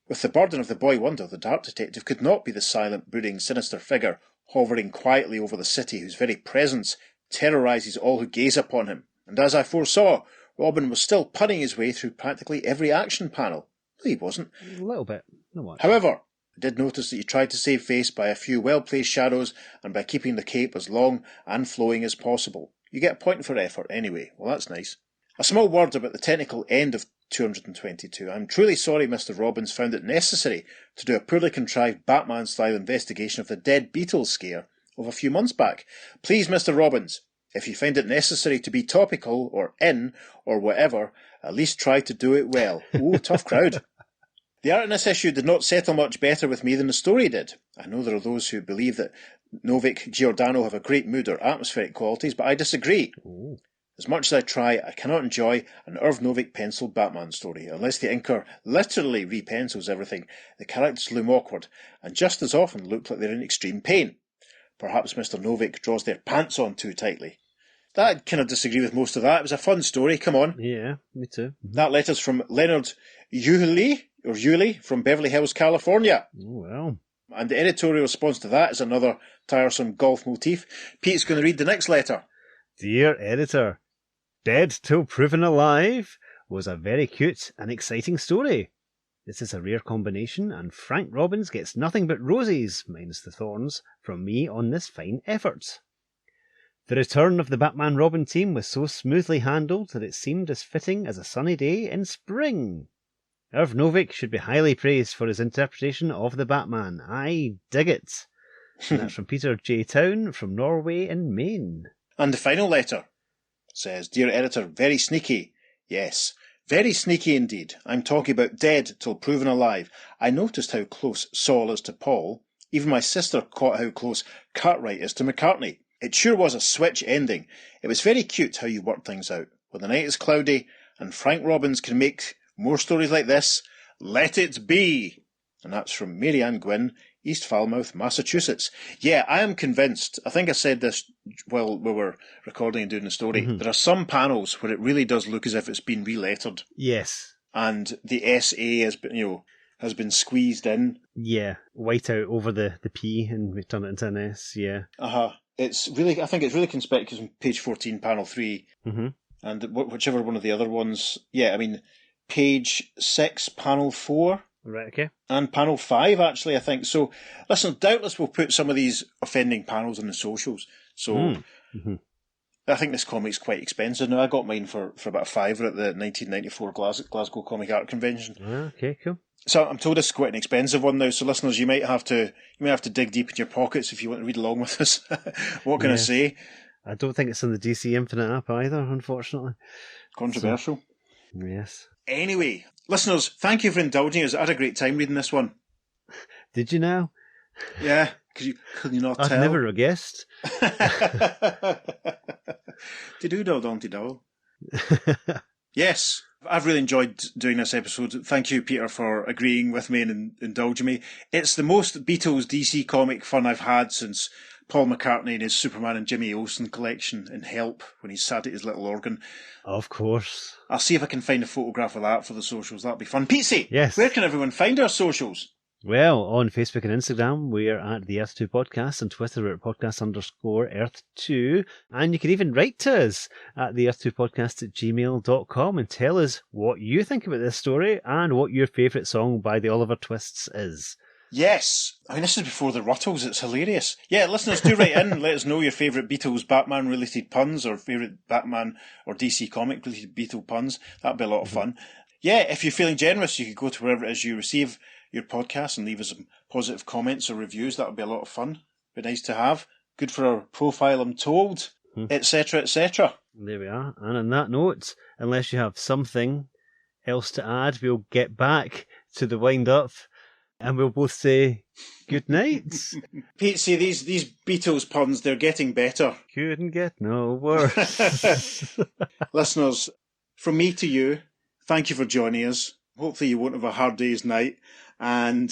With the burden of the boy wonder, the dark detective could not be the silent, brooding, sinister figure hovering quietly over the city whose very presence terrorises all who gaze upon him. And as I foresaw, Robin was still punning his way through practically every action panel. No, he wasn't. A little bit, not much. However, I did notice that you tried to save face by a few well-placed shadows and by keeping the cape as long and flowing as possible. You get a point for effort anyway. Well, that's nice. A small word about the technical end of 222. I'm truly sorry Mr. Robbins found it necessary to do a poorly contrived Batman-style investigation of the dead Beatles scare of a few months back. Please, Mr. Robbins, if you find it necessary to be topical or in or whatever, at least try to do it well. Ooh, tough crowd. The art in this issue did not settle much better with me than the story did. I know there are those who believe that Novick, Giordano have a great mood or atmospheric qualities, but I disagree. Ooh. As much as I try, I cannot enjoy an Irv Novick penciled Batman story. Unless the inker literally repencils everything, the characters loom awkward, and just as often look like they're in extreme pain. Perhaps Mr. Novick draws their pants on too tightly. That kind of disagree with most of that. It was a fun story, come on. Yeah, me too. That letter's from Leonard Yulee from Beverly Hills, California. Oh, well. And the editorial response to that is another tiresome golf motif. Pete's going to read the next letter. Dear editor, Dead Till Proven Alive was a very cute and exciting story. This is a rare combination, and Frank Robbins gets nothing but roses, minus the thorns, from me on this fine effort. The return of the Batman Robin team was so smoothly handled that it seemed as fitting as a sunny day in spring. Irv Novick should be highly praised for his interpretation of the Batman. I dig it. And that's from Peter J. Town from Norway and Maine. And the final letter says, Dear editor, very sneaky. Yes, very sneaky indeed. I'm talking about Dead Till Proven Alive. I noticed how close Saul is to Paul. Even my sister caught how close Cartwright is to McCartney. It sure was a switch ending. It was very cute how you worked things out. When the night is cloudy and Frank Robbins can make more stories like this, let it be. And that's from Mary Ann Gwynn, East Falmouth, Massachusetts. Yeah, I am convinced. I think I said this while we were recording and doing the story. Mm-hmm. There are some panels where it really does look as if it's been relettered. Yes. And the SA has been squeezed in. Yeah, white out over the P and we turn it into an S, yeah. It's really, I think it's really conspicuous on page 14, panel 3. Mm-hmm. And whichever one of the other ones, yeah, I mean, page 6, panel 4. Right, okay. And panel 5, actually, I think. So, listen, doubtless we'll put some of these offending panels on the socials. So, Mm-hmm. I think this comic's quite expensive. Now, I got mine for about £5 at the 1994 Glasgow Comic Art Convention. Okay, cool. So I'm told it's quite an expensive one now. So listeners, you might have to dig deep in your pockets if you want to read along with us. What can I say? I don't think it's on the DC Infinite app either, unfortunately. Controversial. So, yes. Anyway, listeners, thank you for indulging us. I had a great time reading this one. Did you now? Yeah, could you not tell? I'd never have guessed. Do-do-do-do-do. Yes, I've really enjoyed doing this episode. Thank you, Peter, for agreeing with me and indulging me. It's the most Beatles DC comic fun I've had since Paul McCartney and his Superman and Jimmy Olsen collection in Help when he sat at his little organ. Of course. I'll see if I can find a photograph of that for the socials. That'll be fun. Petesy, yes. Where can everyone find our socials? Well, on Facebook and Instagram, we're at the Earth 2 Podcast, and Twitter, we're at podcast_Earth2. And you can even write to us at the Earth2Podcast@gmail.com and tell us what you think about this story and what your favourite song by the Oliver Twists is. Yes. I mean, this is before the Ruttles. It's hilarious. Yeah, listeners, do write in. Let us know your favourite Beatles Batman-related puns or favourite Batman or DC comic-related Beatle puns. That'd be a lot of fun. Yeah, if you're feeling generous, you could go to wherever it is you receive your podcast and leave us some positive comments or reviews. That would be a lot of fun. Be nice to have. Good for our profile, I'm told, etc., etc. There we are. And on that note, unless you have something else to add, we'll get back to the wind-up and we'll both say good night. Pete, see, these Beatles puns, they're getting better. Couldn't get no worse. Listeners, from me to you, thank you for joining us. Hopefully you won't have a hard day's night. And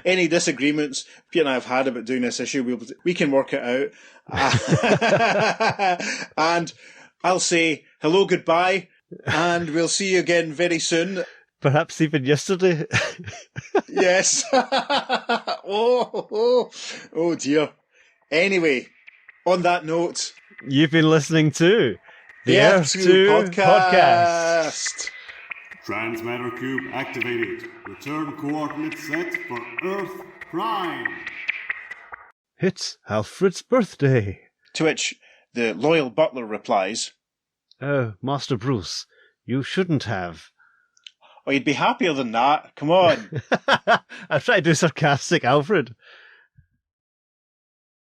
any disagreements Pete and I have had about doing this issue, we can work it out. And I'll say hello, goodbye, and we'll see you again very soon. Perhaps even yesterday. Yes. Oh dear. Anyway, on that note, you've been listening to the Earth2 Podcast. Transmatter cube activated. Return coordinates set for Earth Prime. It's Alfred's birthday. To which the loyal butler replies, Oh, Master Bruce, you shouldn't have. Oh, you'd be happier than that. Come on. I try to do sarcastic Alfred.